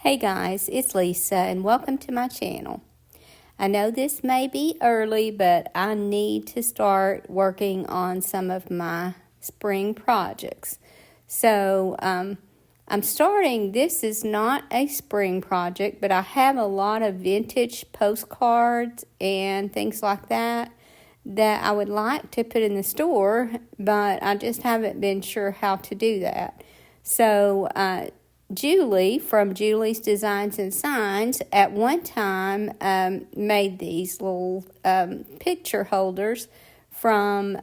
Hey guys, it's Lisa and welcome to my channel. I know this may be early, but I need to start working on some of my spring projects. So I'm starting, this is not a spring project, but I have a lot of vintage postcards and things like that I would like to put in the store, but I just haven't been sure how to do that. So Julie from Julie's Designs and Signs at one time made these little picture holders from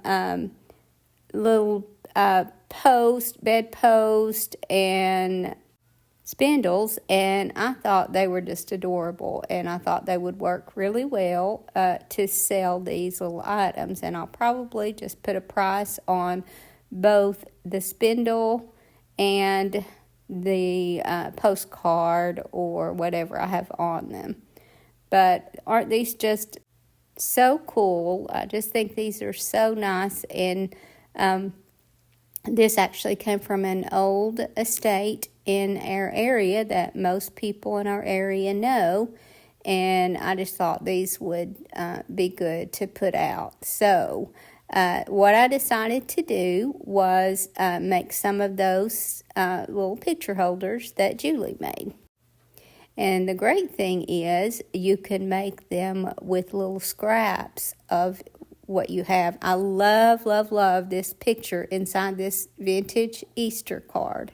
little bed post and spindles, and I thought they were just adorable, and I thought they would work really well to sell these little items. And I'll probably just put a price on both the spindle and the postcard or whatever I have on them. But aren't these just so cool? I just think these are so nice. And this actually came from an old estate in our area that most people in our area know, and I just thought these would be good to put out. So what I decided to do was make some of those little picture holders that Julie made. And the great thing is you can make them with little scraps of what you have. I love, love, love this picture inside this vintage Easter card.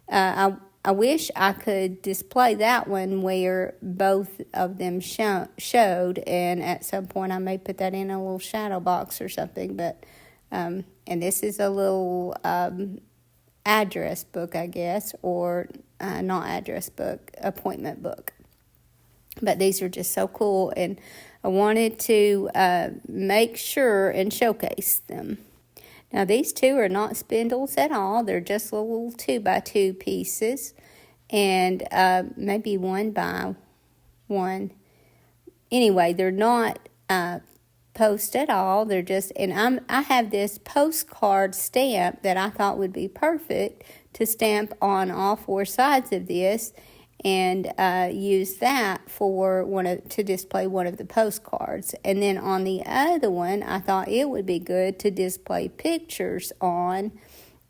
I wish I could display that one where both of them showed, and at some point I may put that in a little shadow box or something. But and this is a little address book, I guess, or not address book, appointment book. But these are just so cool, and I wanted to make sure and showcase them. Now, these two are not spindles at all. They're just little 2x2 pieces, and maybe 1x1. Anyway, they're not post at all. They're just, and I have this postcard stamp that I thought would be perfect to stamp on all four sides of this, and use that to display one of the postcards. And then on the other one, I thought it would be good to display pictures on,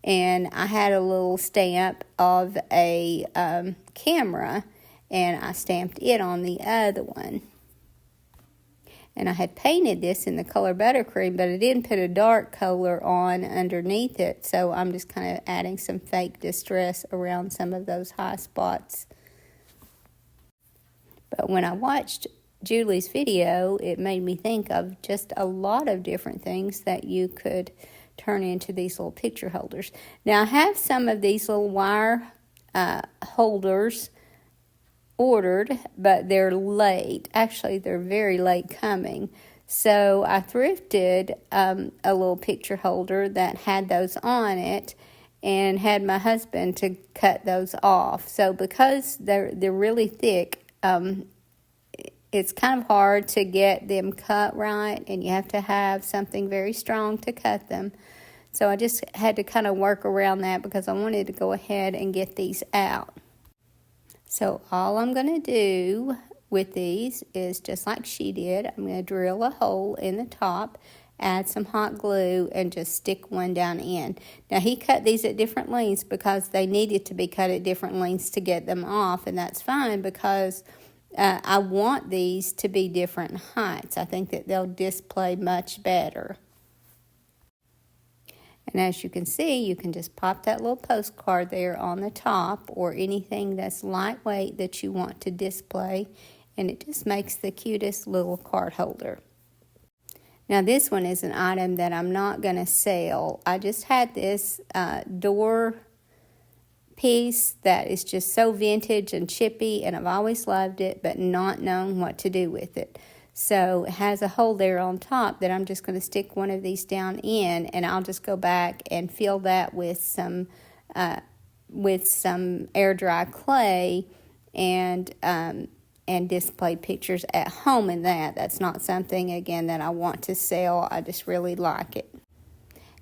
and I had a little stamp of a camera, and I stamped it on the other one. And I had painted this in the color buttercream, but I didn't put a dark color on underneath it, so I'm just kind of adding some fake distress around some of those high spots. But when I watched Julie's video, it made me think of just a lot of different things that you could turn into these little picture holders. Now, I have some of these little wire holders ordered, but they're late. Actually, they're very late coming. So I thrifted a little picture holder that had those on it, and had my husband to cut those off. So because they're really thick, it's kind of hard to get them cut right, and you have to have something very strong to cut them. So I just had to kind of work around that because I wanted to go ahead and get these out. So all I'm going to do with these is just like she did. I'm going to drill a hole in the top, add some hot glue, and just stick one down in. Now, he cut these at different lengths because they needed to be cut at different lengths to get them off, and that's fine because I want these to be different heights. I think that they'll display much better. And as you can see, you can just pop that little postcard there on the top, or anything that's lightweight that you want to display, and it just makes the cutest little card holder. Now, this one is an item that I'm not going to sell. I just had this door piece that is just so vintage and chippy, and I've always loved it, but not known what to do with it. So it has a hole there on top that I'm just going to stick one of these down in, and I'll just go back and fill that with some air dry clay, and display pictures at home in that. That's not something, again, that I want to sell. I just really like it.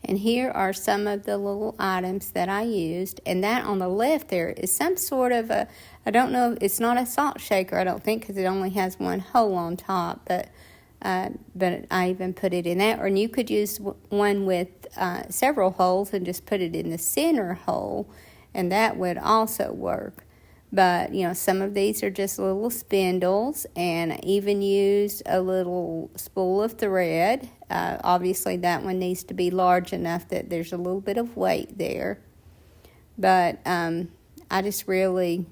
And here are some of the little items that I used. And that on the left there is some sort of a, I don't know, it's not a salt shaker, I don't think, because it only has one hole on top. But I even put it in that. Or you could use one with several holes and just put it in the center hole, and that would also work. But, some of these are just little spindles, and I even used a little spool of thread. Obviously, that one needs to be large enough that there's a little bit of weight there. But I just really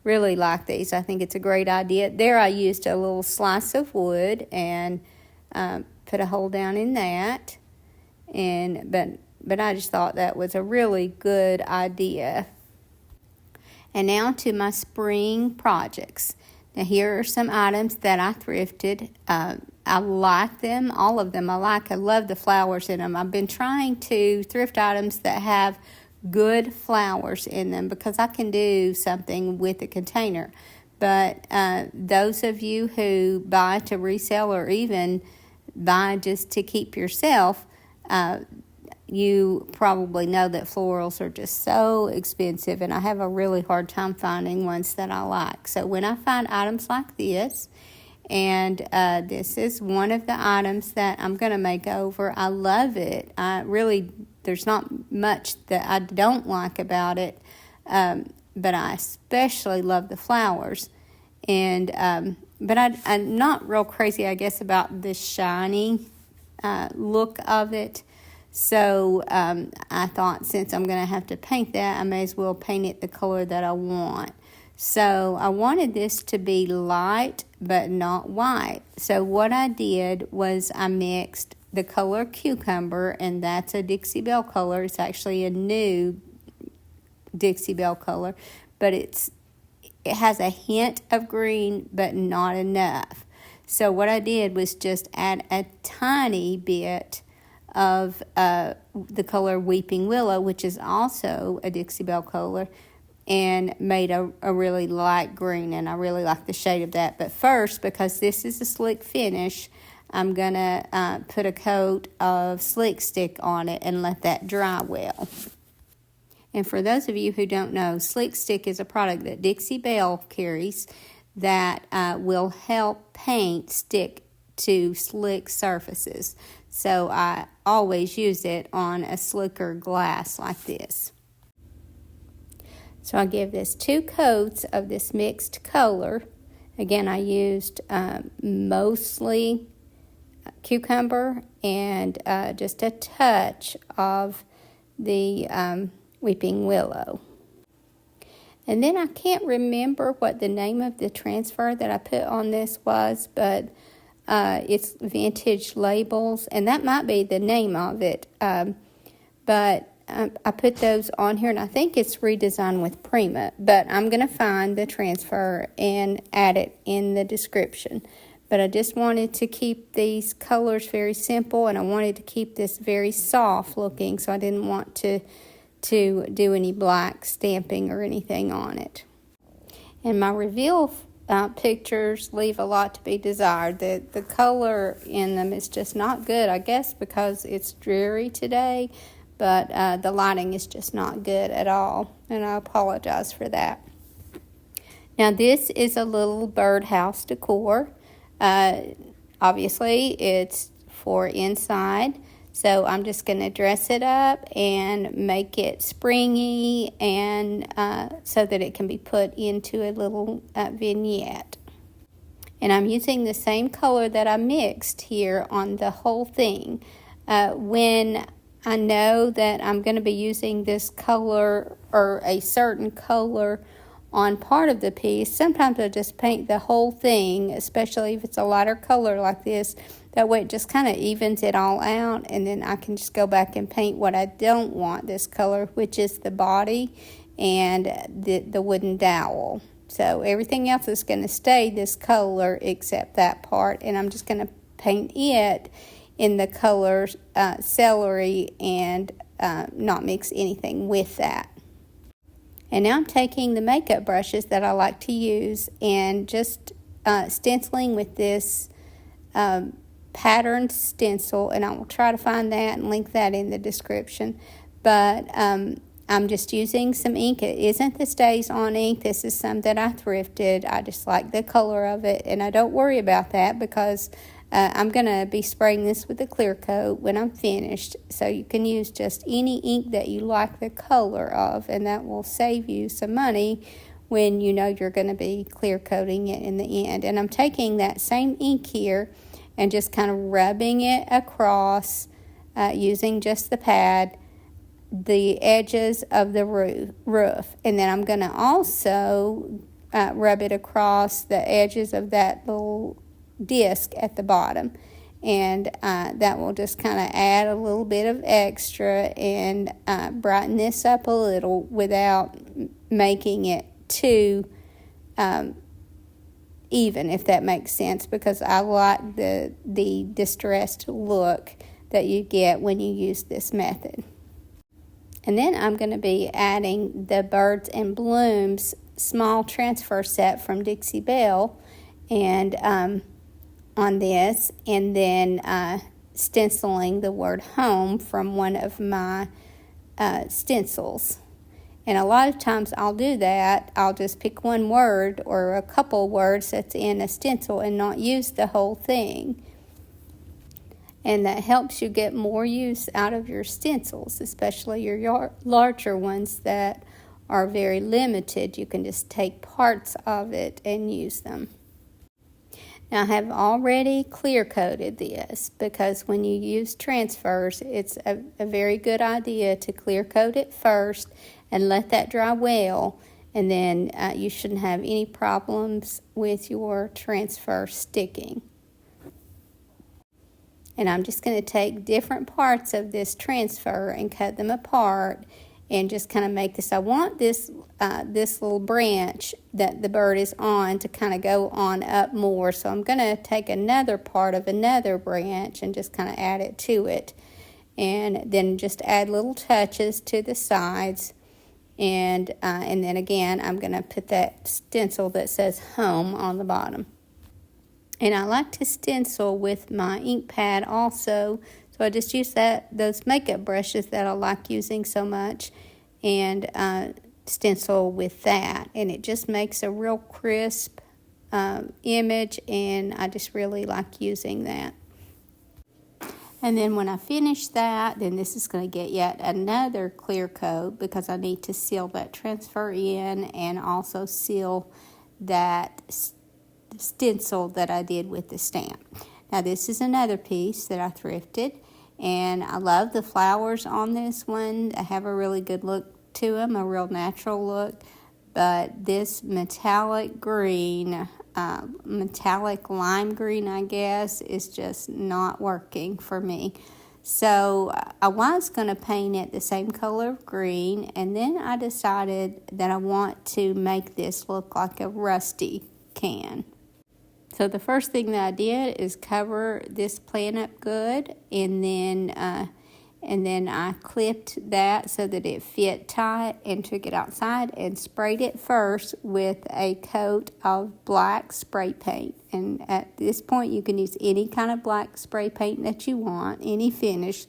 like these. I think it's a great idea. There I used a little slice of wood and put a hole down in that. But I just thought that was a really good idea. And now to my spring projects. Now here are some items that I thrifted. I like them, all of them. I love the flowers in them. I've been trying to thrift items that have good flowers in them because I can do something with the container. But those of you who buy to resell or even buy just to keep yourself, you probably know that florals are just so expensive, and I have a really hard time finding ones that I like. So when I find items like this, and this is one of the items that I'm going to make over. I love it. There's not much that I don't like about it, but I especially love the flowers. And but I'm not real crazy, I guess, about the shiny look of it. So I thought, since I'm going to have to paint that, I may as well paint it the color that I want. So I wanted this to be light but not white. So what I did was I mixed the color cucumber, and that's a Dixie Belle color. It's actually a new Dixie Belle color, but it has a hint of green but not enough. So what I did was just add a tiny bit of the color Weeping Willow, which is also a Dixie Belle color, and made a really light green, and I really like the shade of that. But first, because this is a slick finish, I'm going to put a coat of Slick Stick on it and let that dry well. And for those of you who don't know, Slick Stick is a product that Dixie Belle carries that will help paint stick to slick surfaces. So I always use it on a slicker glass like this. So I give this 2 coats of this mixed color. Again, I used mostly cucumber and just a touch of the Weeping Willow. And then I can't remember what the name of the transfer that I put on this was, but it's Vintage Labels, and that might be the name of it. But I put those on here, and I think it's redesigned with Prima, but I'm going to find the transfer and add it in the description. But I just wanted to keep these colors very simple, and I wanted to keep this very soft looking, so I didn't want to do any black stamping or anything on it. And my reveal pictures leave a lot to be desired. The color in them is just not good, I guess because it's dreary today, but the lighting is just not good at all, and I apologize for that. Now this is a little birdhouse decor. Obviously it's for inside, so I'm just going to dress it up and make it springy, and so that it can be put into a little vignette. And I'm using the same color that I mixed here on the whole thing. When I know that I'm going to be using this color or a certain color on part of the piece, sometimes I just paint the whole thing, especially if it's a lighter color like this. That way it just kind of evens it all out, and then I can just go back and paint what I don't want this color, which is the body and the wooden dowel. So everything else is going to stay this color except that part, and I'm just going to paint it in the color celery and not mix anything with that. And now I'm taking the makeup brushes that I like to use and just stenciling with this patterned stencil, and I will try to find that and link that in the description. But I'm just using some ink. It isn't the Stays On ink. This is some that I thrifted. I just like the color of it, and I don't worry about that because I'm going to be spraying this with a clear coat when I'm finished. So you can use just any ink that you like the color of, and that will save you some money when you know you're going to be clear coating it in the end. And I'm taking that same ink here and just kind of rubbing it across using just the pad, the edges of the roof. And then I'm going to also rub it across the edges of that little disc at the bottom. And that will just kind of add a little bit of extra and brighten this up a little without making it too even, if that makes sense, because I like the distressed look that you get when you use this method. And then I'm going to be adding the Birds and Blooms small transfer set from Dixie Belle and on this, and then stenciling the word home from one of my stencils. And a lot of times I'll do that. I'll just pick one word or a couple words that's in a stencil and not use the whole thing. And that helps you get more use out of your stencils, especially your larger ones that are very limited. You can just take parts of it and use them. Now, I have already clear coated this because when you use transfers, it's a very good idea to clear coat it first and let that dry well, and then you shouldn't have any problems with your transfer sticking. And I'm just going to take different parts of this transfer and cut them apart and just kind of make this. I want this little branch that the bird is on to kind of go on up more. So I'm going to take another part of another branch and just kind of add it to it. And then just add little touches to the sides. And then again, I'm going to put that stencil that says home on the bottom. And I like to stencil with my ink pad also. So I just use those makeup brushes that I like using so much and stencil with that. And it just makes a real crisp image, and I just really like using that. And then when I finish that, then this is going to get yet another clear coat because I need to seal that transfer in and also seal that stencil that I did with the stamp. Now this is another piece that I thrifted, and I love the flowers on this one. They have a really good look to them, a real natural look. But this metallic green, metallic lime green, I guess, is just not working for me. So I was going to paint it the same color of green, and then I decided that I want to make this look like a rusty can. So the first thing that I did is cover this plant up good, and then I clipped that so that it fit tight and took it outside and sprayed it first with a coat of black spray paint. And at this point, you can use any kind of black spray paint that you want, any finish,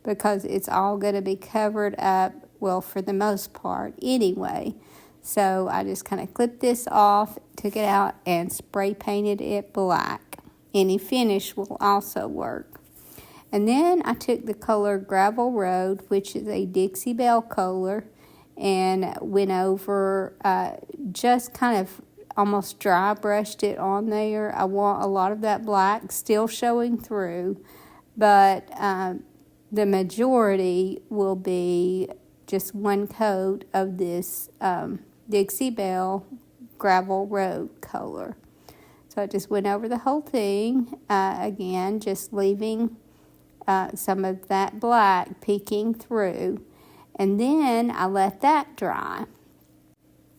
because it's all going to be covered up, well, for the most part anyway. So I just kind of clipped this off, took it out, and spray painted it black. Any finish will also work. And then I took the color Gravel Road, which is a Dixie Belle color, and went over, just kind of almost dry brushed it on there. I want a lot of that black still showing through, but the majority will be just one coat of this Dixie Belle Gravel Road color. So I just went over the whole thing, again, just leaving some of that black peeking through. And then I let that dry.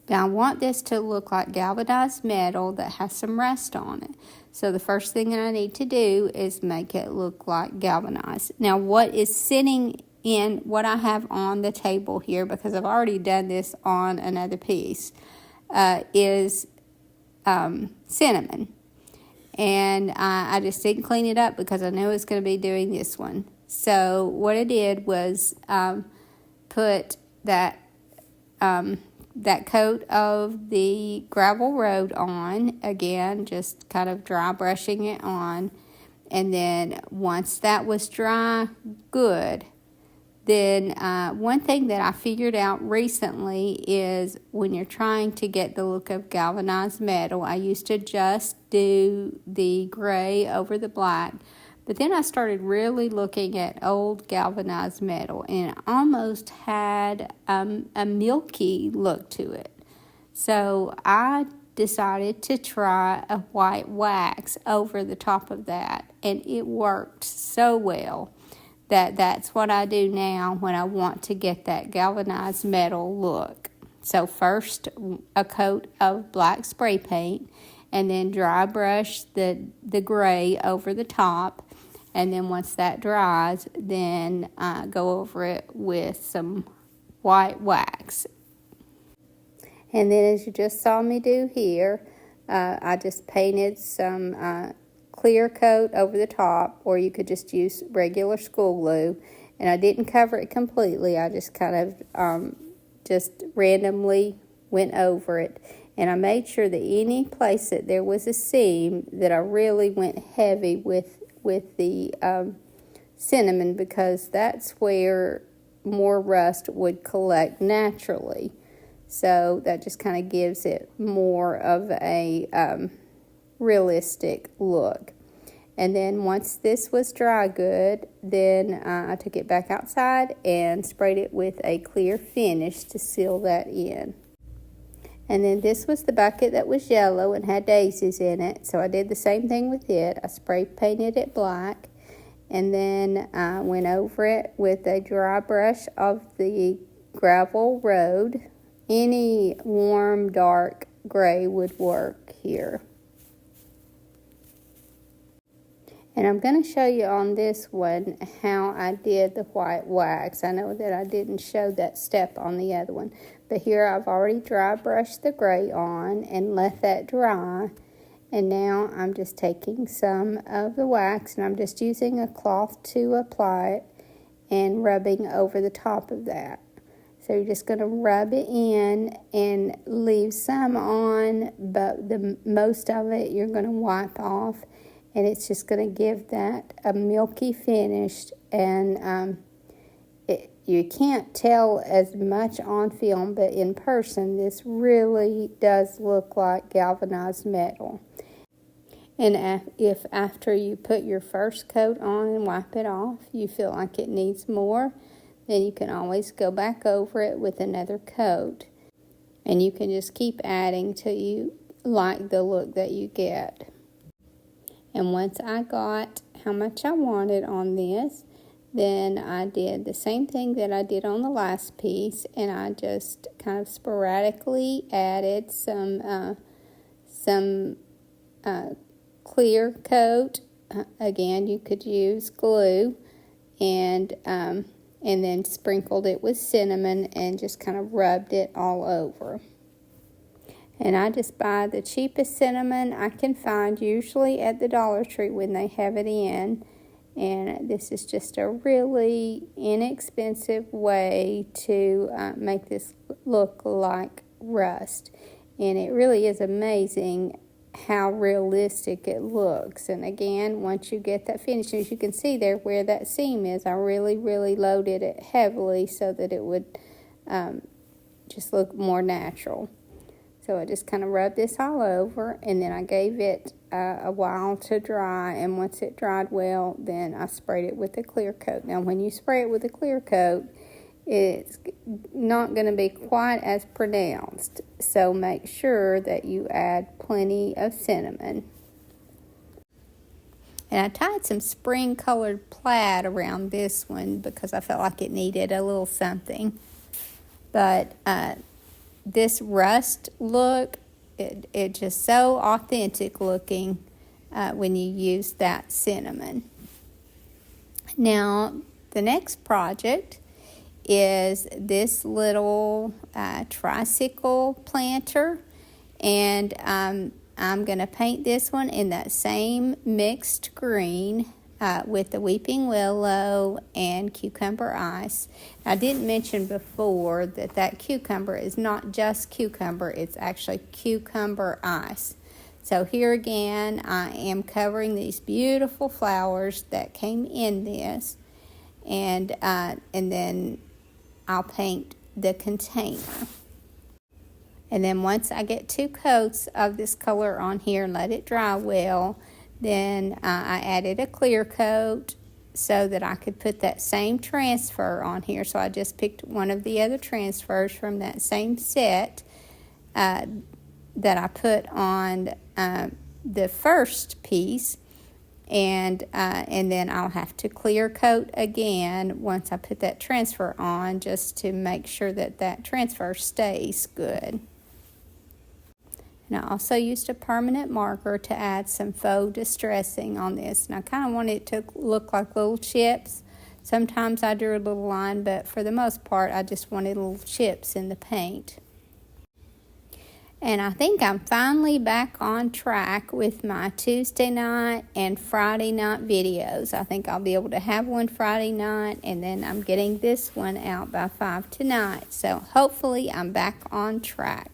Now I want this to look like galvanized metal that has some rust on it. So the first thing that I need to do is make it look like galvanized. Now what is sitting in what I have on the table here, because I've already done this on another piece, is cinnamon. and I just didn't clean it up because I knew I was going to be doing this one. So what I did was put that coat of the gravel road on, again, just kind of dry brushing it on. And then once that was dry, good. Then one thing that I figured out recently is when you're trying to get the look of galvanized metal, I used to just do the gray over the black. But then I started really looking at old galvanized metal, and it almost had a milky look to it. So I decided to try a white wax over the top of that, and it worked so well that that's what I do now when I want to get that galvanized metal look. So first, a coat of black spray paint, and then dry brush the gray over the top. And then once that dries, then go over it with some white wax. And then as you just saw me do here, I just painted some clear coat over the top, or you could just use regular school glue. And I didn't cover it completely. I just kind of just randomly went over it. And I made sure that any place that there was a seam, that I really went heavy with the cinnamon, because that's where more rust would collect naturally. So that just kind of gives it more of a realistic look. And then once this was dry good, then I took it back outside and sprayed it with a clear finish to seal that in. And then this was the bucket that was yellow and had daisies in it. So I did the same thing with it. I spray painted it black, and then I went over it with a dry brush of the gravel road. Any warm, dark gray would work here. And I'm going to show you on this one how I did the white wax. I know that I didn't show that step on the other one. But here I've already dry brushed the gray on and let that dry. And now I'm just taking some of the wax, and I'm just using a cloth to apply it and rubbing over the top of that. So you're just going to rub it in and leave some on, but the most of it you're going to wipe off. And it's just going to give that a milky finish, and you can't tell as much on film, but in person this really does look like galvanized metal. And if after you put your first coat on and wipe it off, you feel like it needs more, then you can always go back over it with another coat. And you can just keep adding till you like the look that you get. And once I got how much I wanted on this, then I did the same thing that I did on the last piece, and I just kind of sporadically added some clear coat. Again, you could use glue, and then sprinkled it with cinnamon and just kind of rubbed it all over. And I just buy the cheapest cinnamon I can find, usually at the Dollar Tree when they have it in. And this is just a really inexpensive way to make this look like rust. And it really is amazing how realistic it looks. And again, once you get that finish, as you can see there where that seam is, I really loaded it heavily so that it would just look more natural. So I just kind of rubbed this all over, and then I gave it a while to dry, and once it dried well, then I sprayed it with a clear coat. Now when you spray it with a clear coat, it's not going to be quite as pronounced, so make sure that you add plenty of cinnamon. And I tied some spring colored plaid around this one because I felt like it needed a little something. But this rust look, it just so authentic looking when you use that cinnamon. Now the next project is this little tricycle planter, and I'm going to paint this one in that same mixed green with the Weeping Willow and Cucumber Ice. I didn't mention before that cucumber is not just cucumber, it's actually cucumber ice. So here again, I am covering these beautiful flowers that came in this, and then I'll paint the container. And then once I get 2 coats of this color on here and let it dry well, then I added a clear coat so that I could put that same transfer on here. So I just picked one of the other transfers from that same set that I put on the first piece. And then I'll have to clear coat again once I put that transfer on, just to make sure that transfer stays good. And I also used a permanent marker to add some faux distressing on this. And I kind of wanted it to look like little chips. Sometimes I drew a little line, but for the most part, I just wanted little chips in the paint. And I think I'm finally back on track with my Tuesday night and Friday night videos. I think I'll be able to have one Friday night, and then I'm getting this one out by 5 tonight. So hopefully I'm back on track.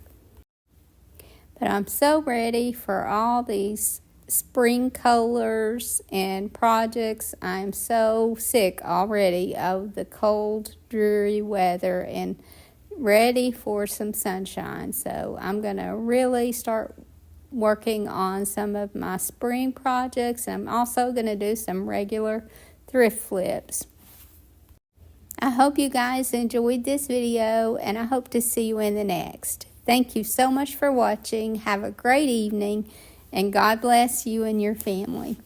But I'm so ready for all these spring colors and projects. I'm so sick already of the cold, dreary weather and ready for some sunshine. So I'm going to really start working on some of my spring projects. I'm also going to do some regular thrift flips. I hope you guys enjoyed this video, and I hope to see you in the next. Thank you so much for watching. Have a great evening, and God bless you and your family.